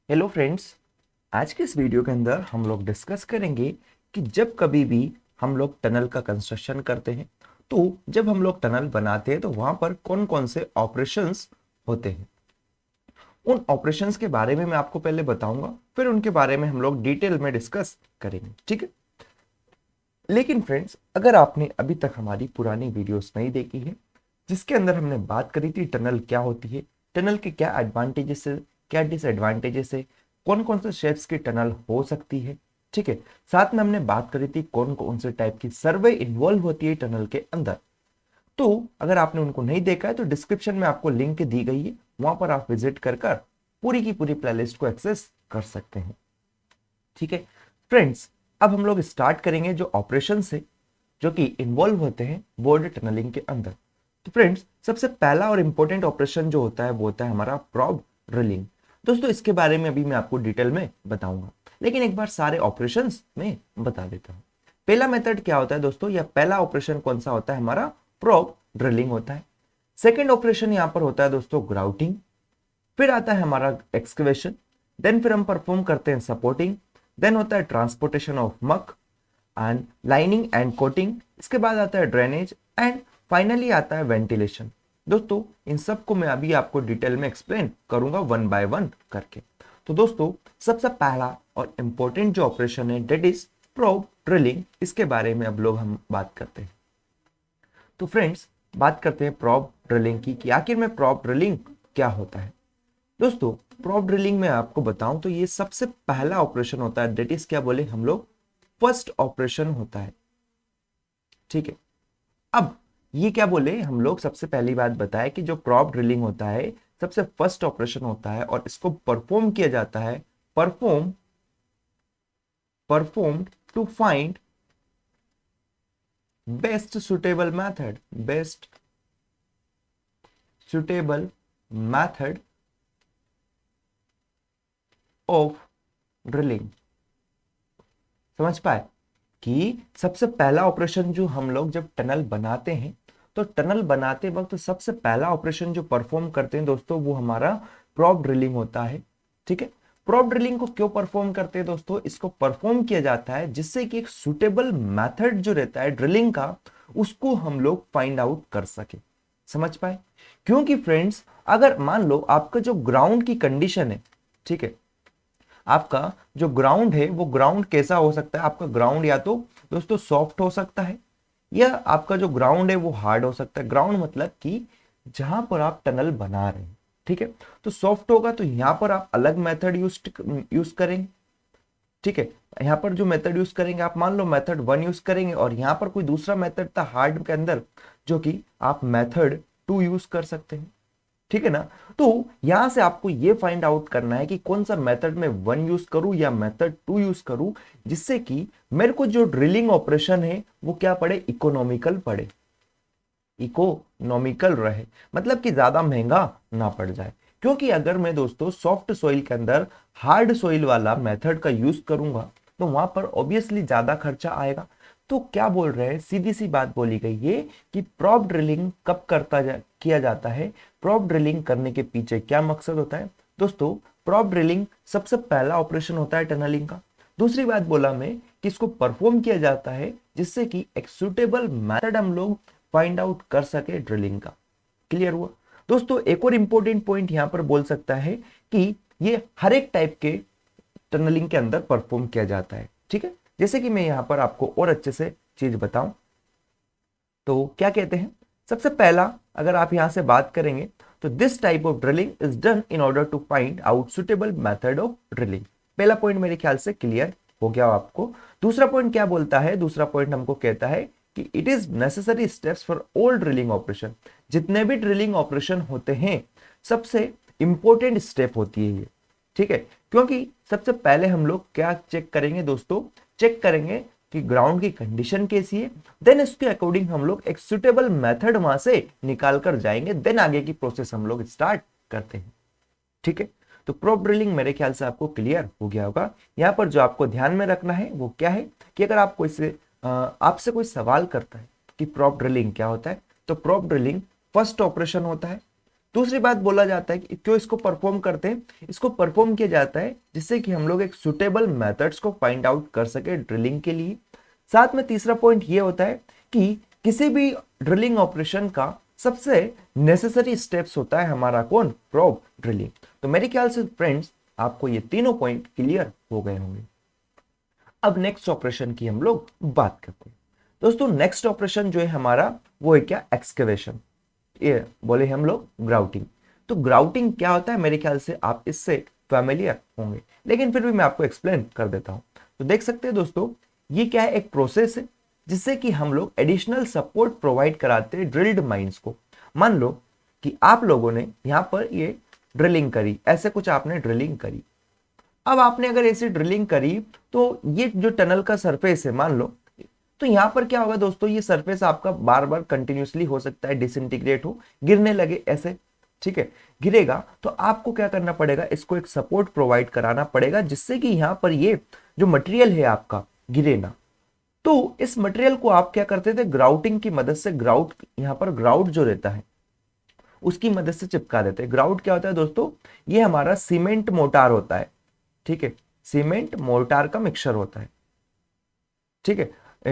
Hello friends. आज के इस वीडियो के अंदर हम लोग डिस्कस करेंगे कि जब कभी भी हम लोग टनल का कंस्ट्रक्शन करते हैं तो जब हम लोग टनल बनाते हैं तो वहां पर कौन कौन से ऑपरेशंस होते हैं। उन ऑपरेशंस के बारे में मैं आपको पहले बताऊंगा, फिर उनके बारे में हम लोग डिटेल में डिस्कस करेंगे, ठीक है। लेकिन फ्रेंड्स, अगर आपने अभी तक हमारी पुरानी वीडियोस नहीं देखी है जिसके अंदर हमने बात करी थी टनल क्या होती है, टनल के क्या एडवांटेजेस है, क्या डिसएडवांटेजेस है, कौन कौन से शेप्स की टनल हो सकती है, ठीक है। साथ में हमने बात करी थी कौन कौन से टाइप की सर्वे इन्वॉल्व होती है टनल के अंदर। तो अगर आपने उनको नहीं देखा है तो डिस्क्रिप्शन में आपको लिंक दी गई है, वहां पर आप विजिट कर कर पूरी की पूरी प्लेलिस्ट को एक्सेस कर सकते हैं, ठीक है। फ्रेंड्स, अब हम लोग स्टार्ट करेंगे जो ऑपरेशन से जो कि इन्वॉल्व होते हैं बोर्ड टनलिंग के अंदर। तो फ्रेंड्स, सबसे पहला और इंपॉर्टेंट ऑपरेशन जो होता है वो होता है हमारा प्रॉब ड्रिलिंग। दोस्तों, इसके बारे में अभी मैं आपको डिटेल में बताऊंगा, लेकिन एक बार सारे ऑपरेशंस में बता देता हूं। पहला मेथड क्या होता है दोस्तों, या पहला ऑपरेशन कौन सा होता है, हमारा प्रॉब ड्रिलिंग होता है। सेकेंड ऑपरेशन यहां पर होता है दोस्तों ग्राउटिंग। फिर आता है हमारा एक्सकवेशन। देन फिर हम परफॉर्म करते हैं सपोर्टिंग। देन होता है ट्रांसपोर्टेशन ऑफ मक एंड लाइनिंग एंड कोटिंग। इसके बाद आता है ड्रेनेज एंड फाइनली आता है वेंटिलेशन। दोस्तों, इन सब को मैं अभी आपको डिटेल में एक्सप्लेन करूंगा वन बाय वन करके। तो दोस्तों, सबसे पहला और इंपॉर्टेंट जो ऑपरेशन है डेट इज प्रोब ड्रिलिंग। इसके बारे में अब लोग हम बात करते हैं। तो फ्रेंड्स, बात करते हैं प्रोब ड्रिलिंग की कि आखिर में प्रोब ड्रिलिंग क्या होता है। दोस्तों, प्रोब ड्रिलिंग में आपको बताऊं तो ये सबसे पहला ऑपरेशन होता है, डेट इज क्या बोले हम लोग, फर्स्ट ऑपरेशन होता है, ठीक है। अब ये क्या बोले हम लोग, सबसे पहली बात बताए कि जो प्रोब ड्रिलिंग होता है सबसे फर्स्ट ऑपरेशन होता है और इसको परफॉर्म किया जाता है, perform performed to find best suitable method, best suitable method of drilling. समझ पाए कि सबसे पहला ऑपरेशन जो हम लोग जब टनल बनाते हैं तो टनल बनाते वक्त सबसे पहला ऑपरेशन जो परफॉर्म करते हैं दोस्तों वो हमारा प्रॉब ड्रिलिंग होता है, ठीक है। प्रॉब ड्रिलिंग को क्यों परफॉर्म करते हैं दोस्तों, इसको परफॉर्म किया जाता है जिससे कि एक सुटेबल मेथड जो रहता है ड्रिलिंग का उसको हम लोग फाइंड आउट कर सके। समझ पाए, क्योंकि फ्रेंड्स, अगर मान लो आपका जो ग्राउंड की कंडीशन है, ठीक है, आपका जो ग्राउंड है वो ग्राउंड कैसा हो सकता है, आपका ग्राउंड या तो दोस्तों सॉफ्ट हो सकता है या आपका जो ग्राउंड है वो हार्ड हो सकता है। ग्राउंड मतलब कि जहां पर आप टनल बना रहे हैं, ठीक है। तो सॉफ्ट होगा तो यहां पर आप अलग मेथड यूज करेंगे, ठीक है। यहां पर जो मेथड यूज करेंगे आप मान लो मेथड 1 यूज करेंगे और यहां पर कोई दूसरा मेथड था हार्ड के अंदर जो कि आप मेथड 2 यूज कर सकते हैं, ठीक है ना। तो यहां से आपको ये फाइंड आउट करना है कि कौन सा मेथड में 1 यूज करूं या मेथड 2 यूज करूं जिससे कि मेरे को जो ड्रिलिंग ऑपरेशन है वो क्या पड़े, इकोनॉमिकल पड़े, इकोनॉमिकल रहे, मतलब कि ज्यादा महंगा ना पड़ जाए। क्योंकि अगर मैं दोस्तों सॉफ्ट सॉइल के अंदर हार्ड सॉइल वाला मेथड का यूज करूंगा तो वहां पर ऑब्वियसली ज्यादा खर्चा आएगा। तो क्या बोल रहे हैं, सीधी सी बात बोली गई है कि प्रॉप ड्रिलिंग कब किया जाता है, प्रॉप ड्रिलिंग करने के पीछे क्या मकसद होता है दोस्तों। प्रॉप ड्रिलिंग सबसे पहला ऑपरेशन होता है टनलिंग का। दूसरी बात बोला मैं कि इसको परफॉर्म किया जाता है जिससे कि एक सुटेबल मेथड हम लोग फाइंड आउट कर सके ड्रिलिंग का। क्लियर हुआ दोस्तों। एक और इंपॉर्टेंट पॉइंट यहां पर बोल सकता है कि ये हर एक टाइप के टनलिंग के अंदर परफॉर्म किया जाता है, ठीक है। जैसे कि मैं यहां पर आपको और अच्छे से चीज बताऊं तो क्या कहते हैं, सबसे पहला अगर आप यहां से बात करेंगे तो this type of drilling is done in order to find out suitable method of drilling. पहला पॉइंट मेरे ख्याल से क्लियर हो गया आपको। दूसरा पॉइंट क्या बोलता है, दूसरा पॉइंट हमको कहता है कि it is necessary steps for all drilling operation. जितने भी ड्रिलिंग ऑपरेशन होते हैं सबसे इंपॉर्टेंट स्टेप होती है ये, ठीक है। क्योंकि सबसे पहले हम लोग क्या चेक करेंगे दोस्तों, चेक करेंगे कि ग्राउंड की कंडीशन कैसी है, देन इसके अकॉर्डिंग हम लोग एक सुटेबल मेथड वहां से निकाल कर जाएंगे, देन आगे की प्रोसेस हम लोग स्टार्ट करते हैं, ठीक है। तो प्रोप ड्रिलिंग मेरे ख्याल से आपको क्लियर हो गया होगा। यहां पर जो आपको ध्यान में रखना है वो क्या है कि अगर आप आपसे कोई सवाल करता है कि प्रोप ड्रिलिंग क्या होता है, तो प्रोप ड्रिलिंग फर्स्ट ऑपरेशन होता है। दूसरी बात बोला जाता है कि क्यों इसको परफॉर्म करते हैं, इसको परफॉर्म किया जाता है जिससे कि हम लोग एक सुटेबल मेथड्स को फाइंड आउट कर सके ड्रिलिंग के लिए। साथ में तीसरा पॉइंट ये होता है कि किसी भी ड्रिलिंग ऑपरेशन का सबसे नेसेसरी स्टेप्स होता है हमारा कौन, प्रोब ड्रिलिंग। तो मेरे ख्याल से फ्रेंड्स आपको ये तीनों पॉइंट क्लियर हो गए होंगे। अब नेक्स्ट ऑपरेशन की हम लोग बात करते हैं। दोस्तों नेक्स्ट ऑपरेशन जो है हमारा वो है क्या, एक्सकेवेशन। ये बोले हम लोग ग्राउटिंग। तो ग्राउटिंग क्या होता है, मेरे ख्याल से आप इससे फैमिलियर होंगे, लेकिन फिर भी मैं आपको एक्सप्लेन कर देता हूं। तो देख सकते हैं दोस्तों, ये क्या है, एक प्रोसेस है जिससे कि हम लोग एडिशनल सपोर्ट प्रोवाइड कराते हैं ड्रिल्ड माइंस को। मान लो कि आप लोगों ने यहां पर ये ड्रिलिंग करी, ऐसे कुछ आपने ड्रिलिंग करी। अब आपने अगर ऐसी ड्रिलिंग करी तो ये जो टनल का सरफेस है मान लो, तो यहां पर क्या होगा दोस्तों, ये सरफेस आपका बार बार कंटिन्यूसली हो सकता है डिसइंटीग्रेट हो, गिरने लगे ऐसे, ठीक है, गिरेगा तो आपको क्या करना पड़ेगा, इसको एक सपोर्ट प्रोवाइड कराना पड़ेगा जिससे कि यहां पर ये जो मटेरियल है आपका गिरे ना। तो इस मटेरियल को आप क्या करते थे, ग्राउटिंग की मदद से, ग्राउट यहां पर ग्राउट जो रहता है उसकी मदद से चिपका देते हैं। ग्राउट क्या होता है दोस्तों, ये हमारा सीमेंट मोटार होता है, ठीक है, सीमेंट मोर्टार का मिक्सचर होता है, ठीक है,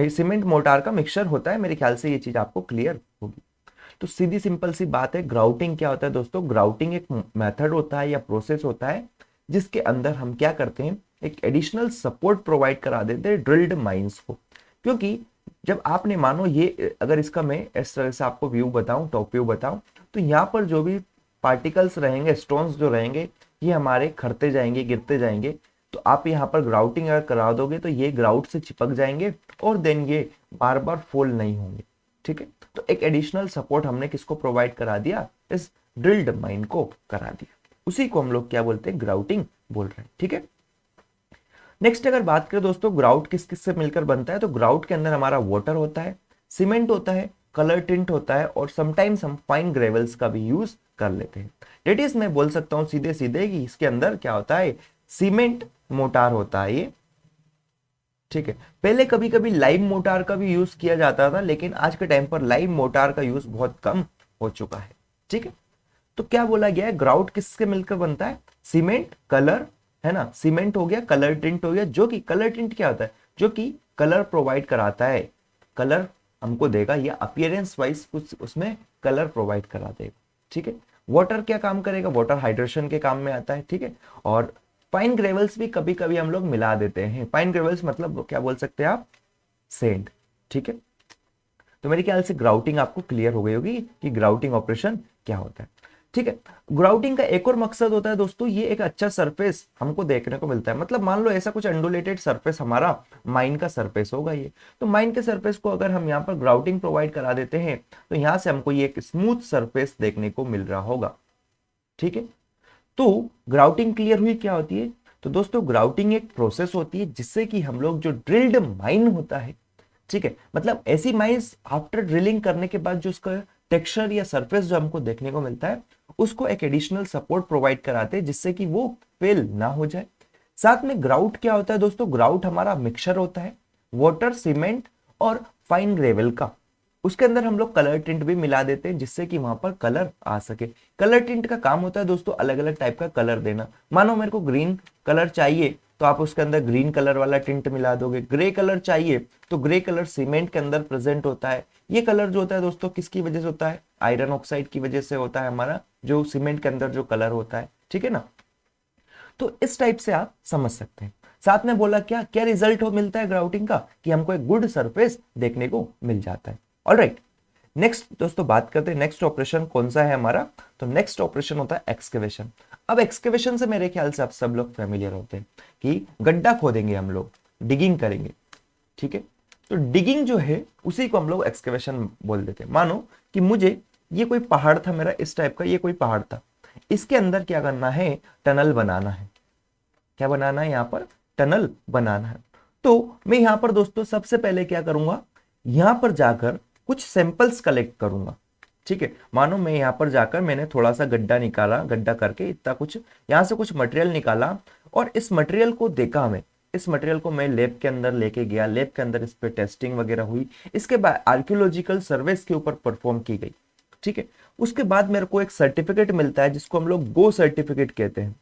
सीमेंट मोर्टार का मिक्सचर होता है। मेरे ख्याल से ये चीज आपको क्लियर होगी। तो सीधी सिंपल सी बात है, ग्राउटिंग क्या होता है दोस्तों, ग्राउटिंग एक मेथड होता है या प्रोसेस होता है जिसके अंदर हम क्या करते हैं, एक एडिशनल सपोर्ट प्रोवाइड करा देते हैं ड्रिल्ड माइंस को। क्योंकि जब आपने मानो ये, अगर इसका मैं इस तरह से आपको व्यू बताऊं, टॉप व्यू बताऊं, तो यहाँ पर जो भी पार्टिकल्स रहेंगे, स्टोन्स जो रहेंगे, ये हमारे खड़ते जाएंगे, गिरते जाएंगे। तो आप यहाँ पर ग्राउटिंग अगर करा दोगे तो ये ग्राउट से चिपक जाएंगे और देन ये बार बार फोल्ड नहीं होंगे, ठीक है। तो एक एडिशनल सपोर्ट हमने किसको प्रोवाइड करा दिया, इस ड्रिल्ड माइन को करा दिया। उसी को हम लोग क्या बोलते हैं, ग्राउटिंग बोल रहे हैं, ठीक है। नेक्स्ट अगर बात करें दोस्तों, ग्राउट किस किस से मिलकर बनता है, तो ग्राउट के अंदर हमारा वाटर होता है, सीमेंट होता है, कलर टिंट होता है, और समटाइम्स हम फाइन ग्रेवल्स का भी यूज कर लेते हैं। डेट इज मैं बोल सकता हूं सीधे सीधे कि इसके अंदर क्या होता है, सीमेंट मोटार होता है ये, ठीक है। पहले कभी कभी लाइम मोटार का भी यूज किया जाता था, लेकिन आज के टाइम पर लाइम मोटार का यूज बहुत कम हो चुका है, ठीक है। तो क्या बोला गया है, ग्राउट किससे मिलकर बनता है, सीमेंट, कलर, है ना, सीमेंट हो गया, कलर टिंट हो गया, जो कि कलर टिंट क्या होता है, जो कि कलर प्रोवाइड कराता है, कलर हमको देगा, या अपीयरेंस वाइज कुछ उसमें कलर प्रोवाइड करा देगा, ठीक है। वाटर क्या काम करेगा, वाटर हाइड्रेशन के काम में आता है, ठीक है। और फाइन ग्रेवल्स भी कभी कभी हम लोग मिला देते हैं। फाइन ग्रेवल्स मतलब क्या बोल सकते हैं आप, सेंड, ठीक है। तो मेरे ख्याल से ग्राउटिंग आपको क्लियर हो गई होगी कि ग्राउटिंग ऑपरेशन क्या होता है, ठीक है। ग्राउटिंग का एक और मकसद होता है दोस्तों, ये एक अच्छा सरफेस हमको देखने को मिलता है। मतलब मान लो ऐसा कुछ अंडुलेटेड सरफेस हमारा माइन का सरफेस होगा ये, तो माइन के सरफेस को अगर हम यहाँ पर ग्राउटिंग प्रोवाइड करा देते हैं तो यहाँ से हमको ये एक स्मूथ सरफेस देखने को मिल रहा होगा, ठीक है। तो ग्राउटिंग क्लियर हुई क्या होती है, तो दोस्तों ग्राउटिंग एक प्रोसेस होती है जिससे कि हम लोग जो ड्रिल्ड माइन होता है, ठीक है, मतलब ऐसी माइंस आफ्टर ड्रिलिंग करने के बाद जो उसका टेक्सचर या सरफेस जो हमको देखने को मिलता है, उसको एक एडिशनल सपोर्ट प्रोवाइड कराते हैं जिससे कि वो फेल ना हो जाए। साथ में ग्राउट क्या होता है दोस्तों, ग्राउट हमारा मिक्सचर होता है वाटर, सीमेंट और फाइन ग्रेवल का। उसके अंदर हम लोग कलर टिंट भी मिला देते हैं जिससे कि वहां पर कलर आ सके। कलर टिंट का काम होता है दोस्तों अलग अलग टाइप का कलर देना। मानो मेरे को ग्रीन कलर चाहिए तो आप उसके अंदर ग्रीन कलर वाला टिंट मिला दोगे। ग्रे कलर चाहिए तो ग्रे कलर सीमेंट के अंदर प्रेजेंट होता है। ये कलर जो होता है दोस्तों किसकी वजह से होता है, आयरन ऑक्साइड की वजह से होता है हमारा जो सीमेंट के अंदर जो कलर होता है, ठीक है ना। तो इस टाइप से आप समझ सकते हैं। साथ में बोला क्या क्या रिजल्ट हो मिलता है ग्राउटिंग का, कि हमको एक गुड सरफेस देखने को मिल जाता है। ऑलराइट, नेक्स्ट दोस्तों बात करते हैं नेक्स्ट ऑपरेशन कौन सा है हमारा, तो नेक्स्ट ऑपरेशन होता है एक्सकेवेशन। अब एक्सकेवेशन से मेरे ख्याल से आप सब लोग फेमिलियर होते हैं कि गड्ढा खोदेंगे हम लोग, डिगिंग करेंगे, ठीक है। तो डिगिंग जो है उसी को हम लोग एक्सकेवेशन बोल देते हैं। मानो कि मुझे ये कोई पहाड़ था मेरा इस टाइप का, ये कोई पहाड़ था, इसके अंदर क्या करना है, टनल बनाना है। क्या बनाना है, यहाँ पर टनल बनाना है। तो मैं यहाँ पर दोस्तों सबसे पहले क्या करूंगा, यहाँ पर जाकर कुछ सैंपल्स कलेक्ट करूंगा, ठीक है। मानो मैं यहाँ पर जाकर मैंने थोड़ा सा गड्ढा निकाला, गड्ढा करके इतना कुछ यहाँ से कुछ मटेरियल निकाला और इस मटेरियल को देखा मैं, इस मटेरियल को मैं लैब के अंदर लेके गया, लैब के अंदर इस पे टेस्टिंग वगैरह हुई, इसके बाद आर्कियोलॉजिकल सर्वेस के ऊपर परफॉर्म की गई, ठीक है। उसके बाद मेरे को एक सर्टिफिकेट मिलता है जिसको हम लोग गो सर्टिफिकेट कहते हैं,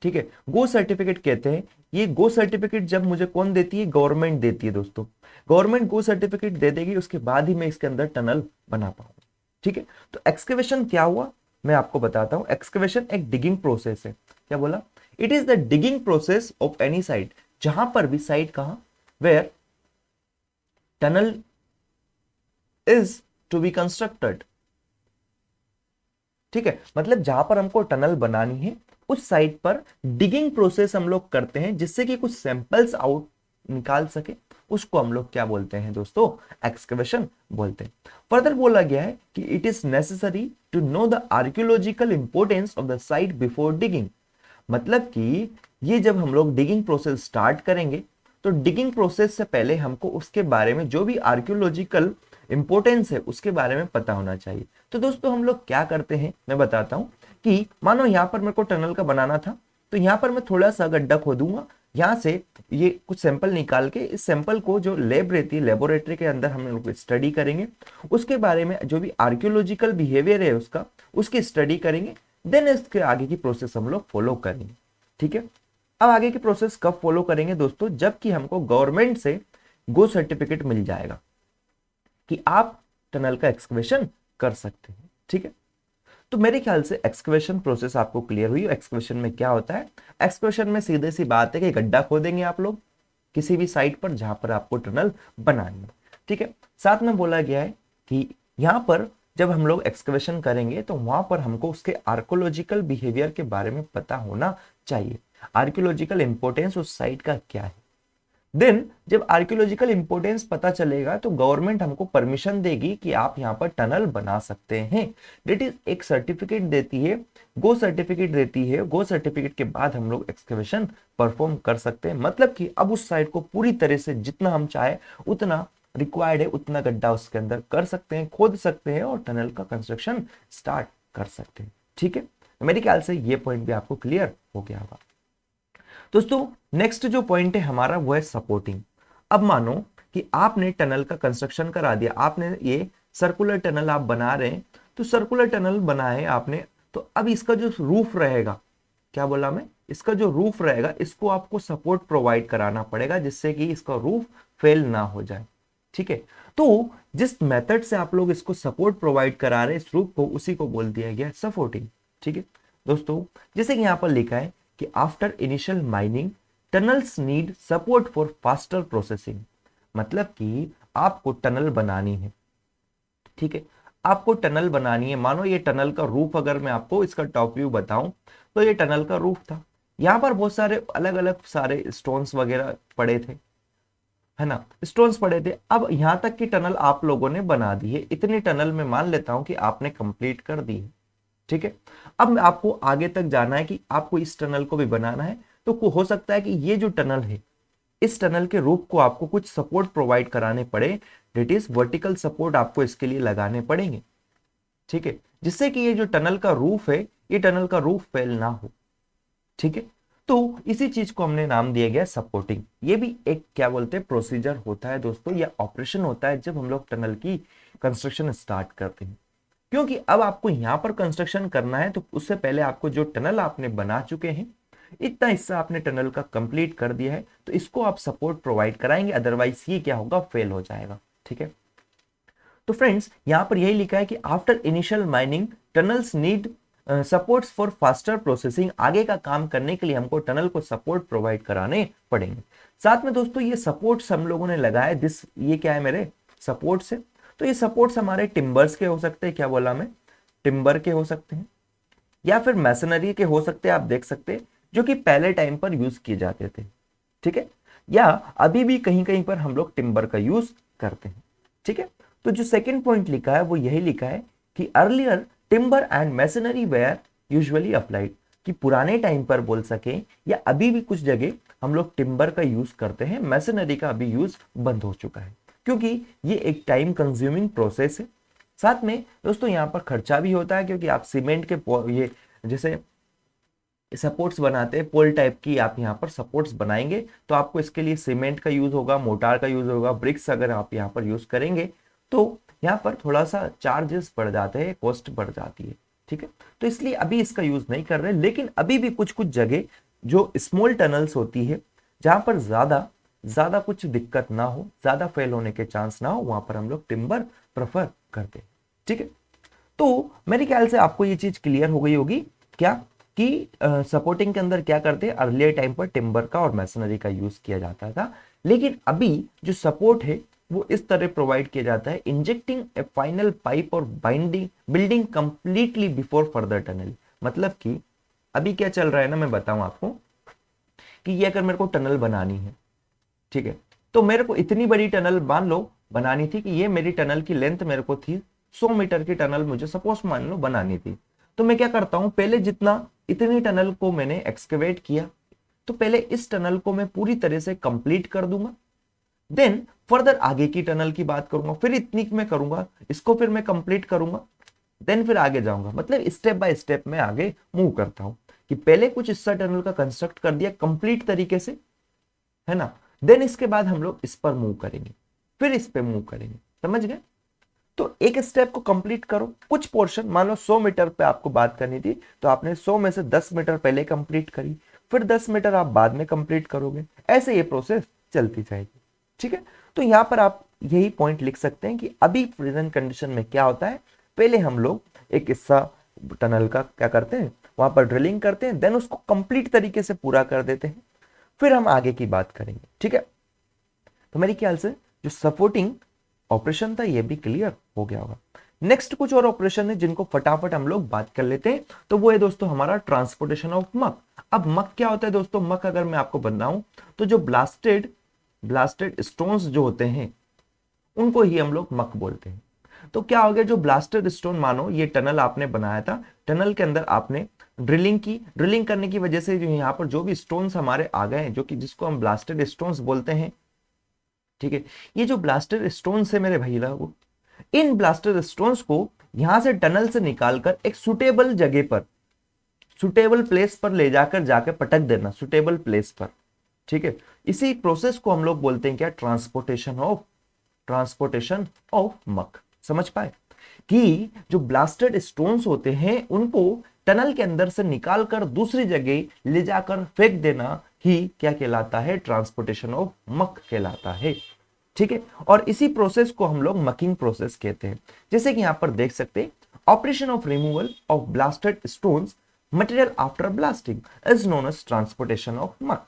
ठीक है, गो सर्टिफिकेट कहते हैं। ये गो सर्टिफिकेट जब मुझे कौन देती है, गवर्नमेंट देती है दोस्तों। गवर्नमेंट गो सर्टिफिकेट दे देगी, उसके बाद ही मैं इसके अंदर टनल बना पाऊंगा, ठीक है। तो एक्सकेवेशन क्या हुआ, मैं आपको बताता हूं। एक्सकेवेशन एक डिगिंग प्रोसेस है। क्या बोला, it is the digging process of any site, जहां पर भी साइट, कहां, where tunnel is to be constructed, ठीक है। मतलब जहां पर हमको टनल बनानी है उस साइट पर डिगिंग प्रोसेस हम लोग करते हैं, जिससे कि कुछ सैंपल्स आउट निकाल सके, उसको हम लोग क्या बोलते हैं दोस्तों, एक्सकवेशन बोलते हैं। फर्दर बोला गया है कि it is necessary to know the archaeological importance of the site before digging. मतलब कि ये जब हम लोग डिगिंग प्रोसेस स्टार्ट करेंगे तो डिगिंग प्रोसेस से पहले हमको उसके बारे में जो भी आर्कियोलॉजिकल इंपॉर्टेंस है उसके बारे में पता होना चाहिए। तो दोस्तों हम लोग क्या करते हैं, मैं बताता हूं कि मानो यहां पर मेरे को टनल का बनाना था, तो यहां पर मैं थोड़ा सा गड्ढा खोदूंगा, यहां से ये कुछ सैंपल निकाल के इस सैंपल को जो लैब रहती है, लेबोरेटरी के अंदर हम लोग स्टडी करेंगे, उसके बारे में जो भी आर्कियोलॉजिकल बिहेवियर है उसका, उसकी स्टडी करेंगे, देन इसके आगे की प्रोसेस हम लोग फॉलो करेंगे, ठीक है। अब आगे की प्रोसेस कब फॉलो करेंगे दोस्तों, जबकि हमको गवर्नमेंट से गो सर्टिफिकेट मिल जाएगा कि आप टनल का एक्सकवेशन कर सकते हैं, ठीक है। तो मेरे ख्याल से एक्सकवेशन प्रोसेस आपको क्लियर हुई। एक्सकवेशन में क्या होता है, एक्सकवेशन में सीधे सी बात है कि गड्ढा खोदेंगे आप लोग किसी भी साइट पर जहां पर आपको टनल बनानी है, ठीक है। साथ में बोला गया है कि यहां पर जब हम लोग एक्सकवेशन करेंगे तो वहां पर हमको उसके आर्कोलॉजिकल बिहेवियर के बारे में पता होना चाहिए, आर्कियोलॉजिकल इंपोर्टेंस उस साइट का क्या है। देन जब आर्कियोलॉजिकल इंपोर्टेंस पता चलेगा तो गवर्नमेंट हमको परमिशन देगी कि आप यहां पर टनल बना सकते हैं। डेट इज एक सर्टिफिकेट देती है, गो सर्टिफिकेट देती है। गो सर्टिफिकेट के बाद हम लोग एक्सकवेशन परफॉर्म कर सकते हैं। मतलब कि अब उस साइट को पूरी तरह से जितना हम चाहे उतना रिक्वायर्ड है उतना गड्ढा उसके अंदर कर सकते हैं, खोद सकते हैं और टनल का कंस्ट्रक्शन स्टार्ट कर सकते हैं, ठीक है। मेरे ख्याल से ये पॉइंट भी आपको क्लियर हो गया होगा। दोस्तों नेक्स्ट जो पॉइंट है हमारा वो है सपोर्टिंग। अब मानो कि आपने टनल का कंस्ट्रक्शन करा दिया, आपने ये सर्कुलर टनल आप बना रहे हैं, तो सर्कुलर टनल बनाए आपने, तो अब इसका जो रूफ रहेगा, क्या बोला मैं, इसका जो रूफ रहेगा इसको आपको सपोर्ट प्रोवाइड कराना पड़ेगा जिससे कि इसका रूफ फेल ना हो जाए, ठीक है। तो जिस मेथड से आप लोग इसको सपोर्ट प्रोवाइड करा रहे हैं इस रूफ को, उसी को बोल दिया गया सपोर्टिंग, ठीक है। दोस्तों जैसे कि यहां पर लिखा है कि after initial mining tunnels need support for faster processing. मतलब कि आपको टनल बनानी है, ठीक है, आपको टनल बनानी है। मानो ये टनल का रूफ, अगर मैं आपको इसका टॉप व्यू बताऊं तो ये टनल का रूफ था, यहां पर बहुत सारे अलग अलग सारे स्टोन्स वगैरह पड़े थे, है ना, स्टोन्स पड़े थे। अब यहां तक की टनल आप लोगों ने बना दी है, इतनी टनल में मान लेता हूं कि आपने कंप्लीट कर दी है, ठीक है। अब आपको आगे तक जाना है कि आपको इस टनल को भी बनाना है, तो हो सकता है कि ये जो टनल है इस टनल के रूप को आपको कुछ सपोर्ट प्रोवाइड कराने पड़े, डेट इज वर्टिकल सपोर्ट आपको इसके लिए लगाने पड़ेंगे, ठीक है, जिससे कि ये जो टनल का रूफ है ये टनल का रूफ फेल ना हो, ठीक है। तो इसी चीज को हमने नाम दिया गया सपोर्टिंग। ये भी एक क्या बोलते हैं प्रोसीजर होता है दोस्तों, या ऑपरेशन होता है जब हम लोग टनल की कंस्ट्रक्शन स्टार्ट करते हैं। क्योंकि अब आपको यहां पर कंस्ट्रक्शन करना है तो उससे पहले आपको जो टनल आपने बना चुके हैं इतना हिस्सा आपने टनल का कंप्लीट कर दिया है, तो इसको आप सपोर्ट प्रोवाइड कराएंगे, अदरवाइज ये क्या होगा, फेल हो जाएगा, ठीक है। तो फ्रेंड्स यहां पर यही लिखा है कि after initial mining tunnels need supports for faster processing. आगे का काम करने के लिए हमको टनल को सपोर्ट प्रोवाइड कराने पड़ेंगे। साथ में दोस्तों ये सपोर्ट्स हम लोगों ने लगाया, दिस ये क्या है मेरे सपोर्ट्स है, तो ये सपोर्ट्स हमारे टिम्बर्स के हो सकते हैं, क्या बोला मैं, टिम्बर के हो सकते हैं, या फिर मैसनरी के हो सकते हैं, आप देख सकते हैं, जो कि पहले टाइम पर यूज किए जाते थे, ठीक है, या अभी भी कहीं कहीं पर हम लोग टिम्बर का यूज करते हैं, ठीक है। तो जो सेकंड पॉइंट लिखा है वो यही लिखा है कि earlier timber and masonry were usually applied, कि पुराने टाइम पर बोल सके या अभी भी कुछ जगह हम लोग टिम्बर का यूज करते हैं, मैसनरी का अभी यूज बंद हो चुका है क्योंकि ये एक टाइम कंज्यूमिंग प्रोसेस है। साथ में दोस्तों यहाँ पर खर्चा भी होता है क्योंकि आप सीमेंट के ये जैसे सपोर्ट्स बनाते हैं, पोल टाइप की आप यहाँ पर सपोर्ट्स बनाएंगे तो आपको इसके लिए सीमेंट का यूज होगा, मोटार का यूज होगा, ब्रिक्स अगर आप यहाँ पर यूज करेंगे तो यहाँ पर थोड़ा सा चार्जेस बढ़ जाते हैं, कॉस्ट बढ़ जाती है, ठीक है। तो इसलिए अभी इसका यूज नहीं कर रहे, लेकिन अभी भी कुछ कुछ जगह जो स्मॉल टनल्स होती है जहां पर ज्यादा ज्यादा कुछ दिक्कत ना हो, ज्यादा फेल होने के चांस ना हो, वहां पर हम लोग टिम्बर प्रेफर करते हैं, ठीक है। तो मेरे ख्याल से आपको ये चीज क्लियर हो गई होगी क्या कि सपोर्टिंग के अंदर क्या करते हैं, अर्लियर टाइम पर टिम्बर का और मैसनरी का यूज किया जाता था, लेकिन अभी जो सपोर्ट है वो इस तरह प्रोवाइड किया जाता है, इंजेक्टिंग ए फाइनल पाइप और binding building completely before further tunnel. मतलब कि अभी क्या चल रहा है ना, मैं बताऊं आपको कि ये अगर मेरे को टनल बनानी है, ठीक है, तो मेरे को इतनी बड़ी टनल मान लो बनानी थी कि ये मेरी टनल की लेंथ मेरे को थी 100 मीटर की टनल मुझे सपोज मान लो बनानी थी। तो मैं क्या करता हूं, पहले जितना इतनी टनल को मैंने एक्सकेवेट किया, तो पहले इस टनल को मैं पूरी तरह से कंप्लीट कर दूंगा, देन फर्दर आगे की टनल की बात करूंगा, फिर इतनी मैं करूंगा, इसको फिर मैं कंप्लीट करूंगा, देन फिर आगे जाऊंगा। मतलब स्टेप बाय स्टेप मैं आगे मूव करता हूं कि पहले कुछ हिस्सा टनल का कंस्ट्रक्ट कर दिया कंप्लीट तरीके से, है ना, देन इसके बाद हम लोग इस पर मूव करेंगे, फिर इस पे मूव करेंगे, समझ गए। तो एक स्टेप को कंप्लीट करो, कुछ पोर्शन मान लो 100 मीटर पे आपको बात करनी थी, तो आपने 100 में से 10 मीटर पहले कंप्लीट करी, फिर 10 मीटर आप बाद में कंप्लीट करोगे, ऐसे ये प्रोसेस चलती जाएगी, ठीक है। तो यहां पर आप यही पॉइंट लिख सकते हैं कि अभी प्रेजेंट कंडीशन में क्या होता है, पहले हम लोग एक हिस्सा टनल का क्या करते हैं, वहां पर ड्रिलिंग करते हैं, देन उसको कंप्लीट तरीके से पूरा कर देते हैं, फिर हम आगे की बात करेंगे, ठीक है। तो मेरे ख्याल से जो सपोर्टिंग ऑपरेशन था ये भी क्लियर हो गया होगा। नेक्स्ट कुछ और ऑपरेशन है जिनको फटाफट हम लोग बात कर लेते हैं, तो वो है दोस्तों हमारा ट्रांसपोर्टेशन ऑफ मक। अब मक क्या होता है दोस्तों, मक अगर मैं आपको बताऊं तो जो ब्लास्टेड ब्लास्टेड स्टोन्स जो होते हैं उनको ही हम लोग मक बोलते हैं। तो क्या हो गया, जो ब्लास्टेड स्टोन, मानो ये टनल आपने बनाया था, टनल के अंदर आपने ड्रिलिंग की, ड्रिलिंग करने की वजह से जो यहाँ पर जो भी स्टोन्स हमारे आ गए हैं, जो कि जिसको हम ब्लास्टेड स्टोन्स बोलते हैं, ठीक है, ये जो ब्लास्टेड स्टोन्स है मेरे भाई लोग, इन ब्लास्टेड स्टोन्स को यहां से टनल से निकालकर एक सुटेबल जगह पर, सुटेबल प्लेस पर ले जाकर जाकर पटक देना, सुटेबल प्लेस पर, ठीक है। इसी प्रोसेस को हम लोग बोलते हैं क्या, ट्रांसपोर्टेशन ऑफ मक। समझ पाए कि जो ब्लास्टेड स्टोन्स होते हैं उनको टनल के अंदर से निकालकर दूसरी जगह ले जाकर फेंक देना ही क्या कहलाता है, ट्रांसपोर्टेशन ऑफ मक कहलाता है, ठीक है। और इसी प्रोसेस को हम लोग मकिंग प्रोसेस कहते हैं। जैसे कि यहां पर देख सकते हैं, operation of removal of blasted stones material after blasting is known as transportation of muck,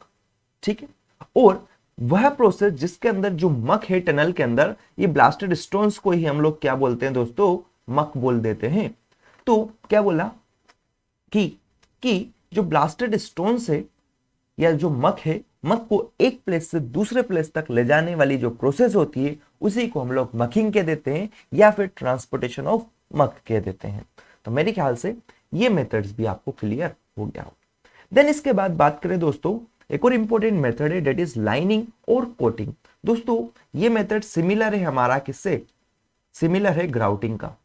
ठीक है। और वह प्रोसेस जिसके अंदर जो मक है टनल के अंदर, ये ब्लास्टेड स्टोन्स को ही हम लोग क्या बोलते हैं दोस्तों, मक बोल देते हैं। तो क्या बोला कि जो ब्लास्टेड स्टोन्स है या जो मक है, मक को एक प्लेस से दूसरे प्लेस तक ले जाने वाली जो प्रोसेस होती है उसी को हम लोग मकिंग कह देते हैं या फिर ट्रांसपोर्टेशन ऑफ मक कह देते हैं। तो मेरे ख्याल से ये मेथड्स भी आपको क्लियर हो गया हो। देन इसके बाद बात करें दोस्तों, एक और इंपॉर्टेंट मेथड है, डेट इज लाइनिंग और कोटिंग। दोस्तों ये मेथड सिमिलर है हमारा किससे, सिमिलर है ग्राउटिंग का,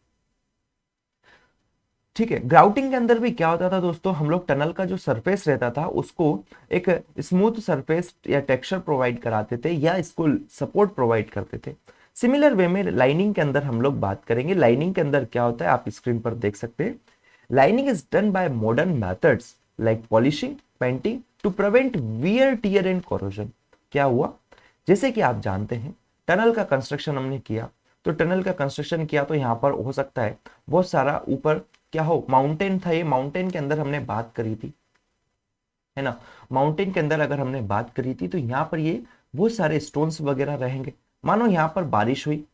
ठीक है। ग्राउटिंग के अंदर भी क्या होता था दोस्तों, हम लोग टनल का जो सरफेस रहता था उसको एक स्मूथ सरफेस या टेक्सचर प्रोवाइड कराते थे या इसको सपोर्ट प्रोवाइड करते थे। सिमिलर वे में लाइनिंग के अंदर हम लोग बात करेंगे। लाइनिंग के अंदर क्या होता है आप स्क्रीन पर देख सकते हैं, lining is done by modern methods like polishing, painting to prevent wear tear and corrosion. क्या हुआ, जैसे कि आप जानते हैं टनल का कंस्ट्रक्शन हमने किया, तो टनल का कंस्ट्रक्शन किया तो यहाँ पर हो सकता है बहुत सारा ऊपर क्या हो, माउंटेन था, ये माउंटेन के अंदर हमने बात करी थी, है ना, माउंटेन के अंदर अगर हमने बात करी थी तो यहाँ पर ये बहुत सारे स्टोन्स वगैरह रहेंगे। मानो यहाँ पर बारिश हुई,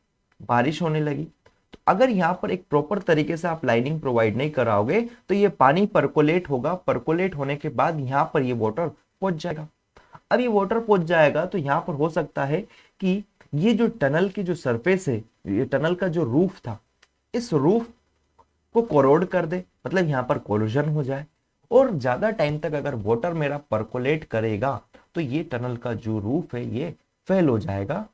बारिश होने लगी, तो अगर यहाँ पर एक प्रॉपर तरीके से आप लाइनिंग प्रोवाइड नहीं कराओगे तो ये पानी परकोलेट होगा, परकोलेट होने के बाद यहाँ पर ये वाटर पहुंच जाएगा। अब ये वाटर पहुंच जाएगा तो यहाँ पर हो सकता है कि ये जो टनल की जो सरफेस है, ये टनल का जो रूफ था, इस रूफ को कोरोड कर दे, मतलब यहाँ पर कोलोजन हो जाए, और ज्यादा टाइम तक अगर वाटर मेरा परकोलेट करेगा तो ये टनल का जो रूफ है ये फेल हो जाएगा,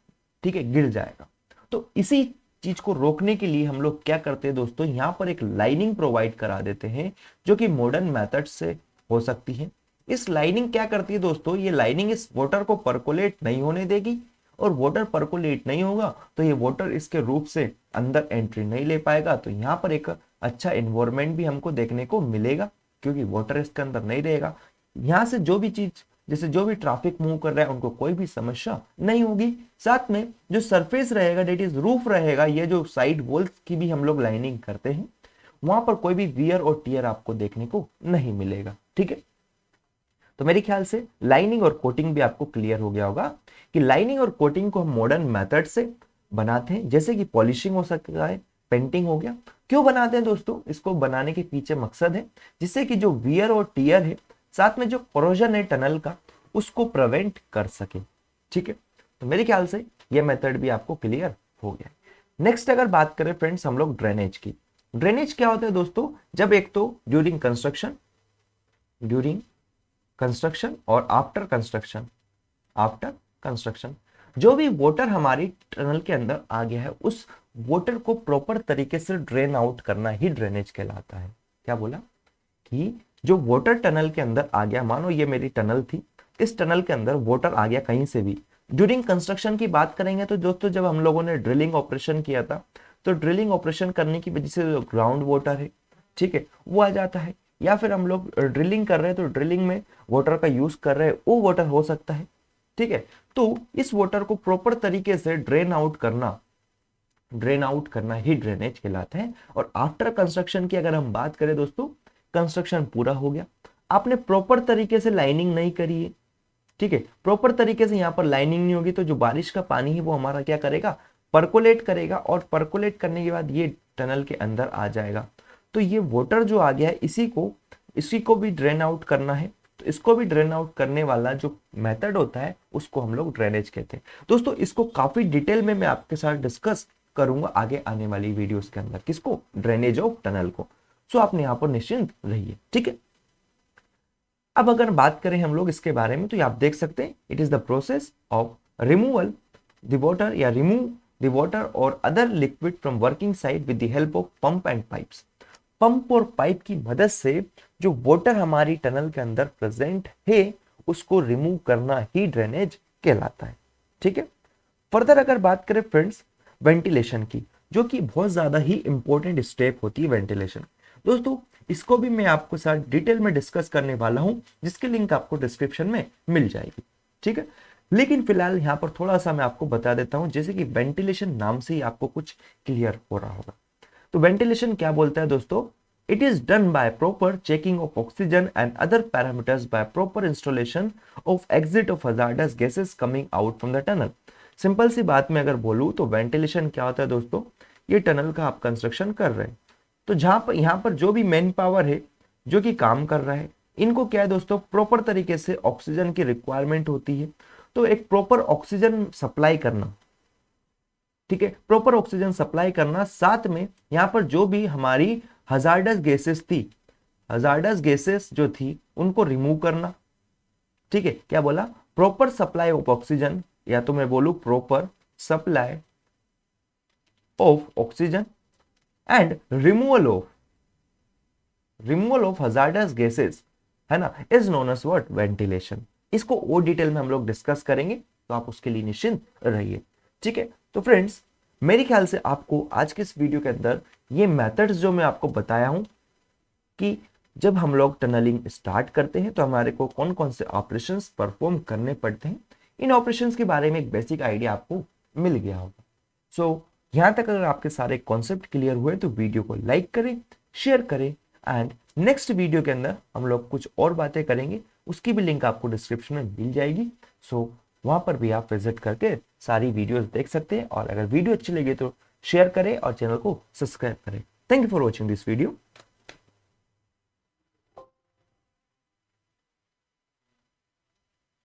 ठीक है, गिर जाएगा। तो इसी चीज को रोकने के लिए हम लोग क्या करते हैं दोस्तों, यहाँ पर एक लाइनिंग प्रोवाइड करा देते हैं जो कि मॉडर्न मेथड से हो सकती है। इस लाइनिंग क्या करती है दोस्तों, ये लाइनिंग इस वाटर को परकोलेट नहीं होने देगी और वाटर परकोलेट नहीं होगा तो ये वाटर इसके रूप से अंदर एंट्री नहीं ले पाएगा। तो यहाँ पर एक अच्छा इन्वायरमेंट भी हमको देखने को मिलेगा क्योंकि वाटर इसके अंदर नहीं रहेगा। यहाँ से जो भी चीज जैसे जो भी ट्रैफिक मूव कर रहा है उनको कोई भी समस्या नहीं होगी। साथ में जो सरफेस रहेगा डेट इज रूफ रहेगा, ये जो साइड वॉल्स की भी हम लोग लाइनिंग करते हैं वहां पर कोई भी वियर और टियर आपको देखने को नहीं मिलेगा। ठीक है, तो मेरे ख्याल से लाइनिंग और कोटिंग भी आपको क्लियर हो गया होगा कि लाइनिंग और कोटिंग को हम मॉडर्न मेथड से बनाते हैं, जैसे कि पॉलिशिंग हो सकता है, पेंटिंग हो गया। क्यों बनाते हैं दोस्तों? इसको बनाने के पीछे मकसद है जिससे कि जो वियर और टियर है साथ में जो कोरोजन है टनल का उसको प्रिवेंट कर सके। ठीक है, तो मेरे ख्याल से यह मेथड भी आपको क्लियर हो गया। नेक्स्ट अगर बात करें फ्रेंड्स हम लोग ड्रेनेज की। ड्रेनेज क्या होता है दोस्तों? जब एक तो ड्यूरिंग कंस्ट्रक्शन और आफ्टर कंस्ट्रक्शन जो भी वाटर हमारी टनल के अंदर आ गया है उस वाटर को प्रॉपर तरीके से ड्रेन आउट करना ही ड्रेनेज कहलाता है। क्या बोला? कि जो वाटर टनल के अंदर आ गया, मानो ये मेरी टनल थी, इस टनल के अंदर वाटर आ गया कहीं से भी। ड्यूरिंग कंस्ट्रक्शन की बात करेंगे तो दोस्तों जब हम लोगों ने ड्रिलिंग ऑपरेशन किया था तो ड्रिलिंग ऑपरेशन करने की वजह से जो ग्राउंड वाटर है, ठीक है, वो आ जाता है। या फिर हम लोग ड्रिलिंग कर रहे हैं तो ड्रिलिंग में वाटर का यूज कर रहे हैं, वो वाटर हो सकता है। ठीक है, तो इस वाटर को प्रॉपर तरीके से ड्रेन आउट करना ही ड्रेनेज कहलाता है। और आफ्टर कंस्ट्रक्शन की अगर हम बात करें दोस्तों, कंस्ट्रक्शन पूरा हो गया, आपने प्रॉपर तरीके से लाइनिंग नहीं करी है, ठीक है, प्रॉपर तरीके से यहाँ पर लाइनिंग नहीं होगी तो जो बारिश का पानी है वो हमारा क्या करेगा? परकोलेट करेगा, और परकोलेट करने के बाद ये टनल के अंदर आ जाएगा। तो ये वाटर जो आ गया है इसी को भी ड्रेन आउट करना है। तो इसको भी ड्रेन आउट करने वाला जो मेथड होता है उसको हम लोग ड्रेनेज कहते हैं। दोस्तों इसको काफी डिटेल में मैं आपके साथ डिस्कस करूंगा आगे आने वाली वीडियोस के अंदर, किसको? ड्रेनेज ऑफ टनल को। सो आप यहाँ पर निश्चिंत रहिए। ठीक है, अब अगर बात करें हम लोग इसके बारे में तो आप देख सकते हैं it is the process of removal the water या रिमूव द वाटर और other liquid from working side with the help of pump and pipes. Pump और पाइप की मदद से जो वाटर हमारी टनल के अंदर प्रेजेंट है उसको रिमूव करना ही ड्रेनेज कहलाता है। ठीक है, फर्दर अगर बात करें फ्रेंड्स वेंटिलेशन की, जो कि बहुत ज्यादा ही इंपॉर्टेंट स्टेप होती है वेंटिलेशन। दोस्तों इसको भी मैं आपको साथ डिटेल में डिस्कस करने वाला हूं जिसकी लिंक आपको डिस्क्रिप्शन में मिल जाएगी। ठीक है, लेकिन फिलहाल यहां पर थोड़ा सा मैं आपको बता देता हूं, जैसे कि वेंटिलेशन नाम से ही आपको कुछ क्लियर हो रहा होगा। तो वेंटिलेशन क्या बोलता है दोस्तों? It is done by proper checking of oxygen and other parameters by proper installation of exit of hazardous gases coming out from the tunnel. Simple सी बात में अगर बोलूं तो वेंटिलेशन क्या होता है दोस्तों? ये टनल का आप कंस्ट्रक्शन कर रहे हैं तो जहां पर यहाँ पर जो भी मैन पावर है जो कि काम कर रहा है, इनको क्या है दोस्तों? प्रॉपर तरीके से ऑक्सीजन की रिक्वायरमेंट होती है। तो एक प्रॉपर ऑक्सीजन सप्लाई करना, ठीक है, प्रॉपर ऑक्सीजन सप्लाई करना, साथ में यहाँ पर जो भी हमारी हजार्डस गैसेस थी, हजार्डस गैसेस जो थी उनको रिमूव करना। ठीक है, क्या बोला? प्रॉपर सप्लाई ऑफ ऑक्सीजन, या तो मैं बोलूं proper supply of oxygen and removal of hazardous gases, है ना, is known as what? Ventilation. इसको और डिटेल में हम लोग डिस्कस करेंगे तो आप उसके लिए निश्चिंत रहिए। ठीक है, तो फ्रेंड्स मेरे ख्याल से आपको आज के इस वीडियो के अंदर ये मेथड्स जो मैं आपको बताया हूं कि जब हम लोग टनलिंग स्टार्ट करते हैं तो हमारे को कौन कौन से ऑपरेशंस परफॉर्म करने पड़ते हैं, इन ऑपरेशंस के बारे में एक बेसिक आइडिया आपको मिल गया होगा। सो यहां तक अगर आपके सारे कॉन्सेप्ट क्लियर हुए तो वीडियो को लाइक करें, शेयर करें, एंड नेक्स्ट वीडियो के अंदर हम लोग कुछ और बातें करेंगे, उसकी भी लिंक आपको डिस्क्रिप्शन में मिल जाएगी। सो वहां पर भी आप विजिट करके सारी वीडियोस देख सकते हैं, और अगर वीडियो अच्छी लगे तो शेयर करें और चैनल को सब्सक्राइब करें। Thank you for watching this video.